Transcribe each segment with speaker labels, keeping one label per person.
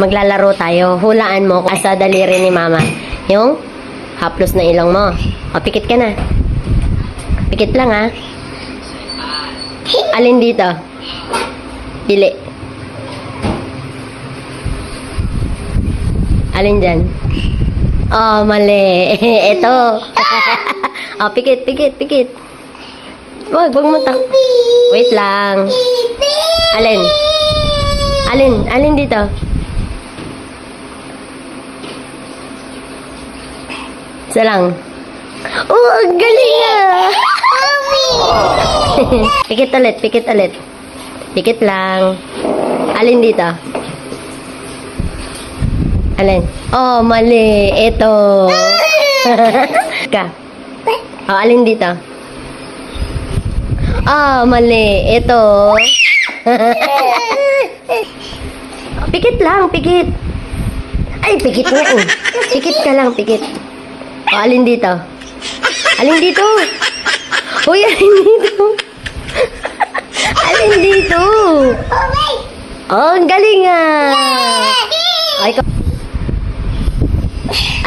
Speaker 1: Maglalaro tayo. Hulaan mo kung sa daliri ni mama. Yung haplos na ilong mo. O, pikit ka na. Pikit lang, ha? Alin dito? Pili. Alin dyan? Oh, mali. Ito. Oh, pikit, pikit, pikit. Wag mo Wait lang. Alin? Alin dito? Isa lang. Oh, ang galing ah! Pikit ulit, pikit ulit. Pikit lang. Alin dito? Alin? Oh, mali. Ito. Ka. Oh, alin dito? Oh, mali. Ito. Pikit lang, pikit. Ay, pikit nga eh. Pikit ka lang, pikit. O, alin dito? Alin dito? Uy, alin dito? Alin dito? Oh, ang galing ah. Ay,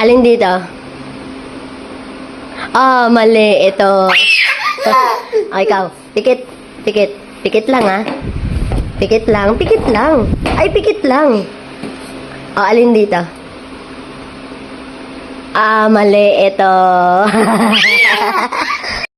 Speaker 1: alin dito? Oh, mali. Ito. O, ikaw. Pikit. Pikit. Pikit lang ah. Pikit lang. Pikit lang. Ay, pikit lang. O, alin dito? Ah, mali. Ito.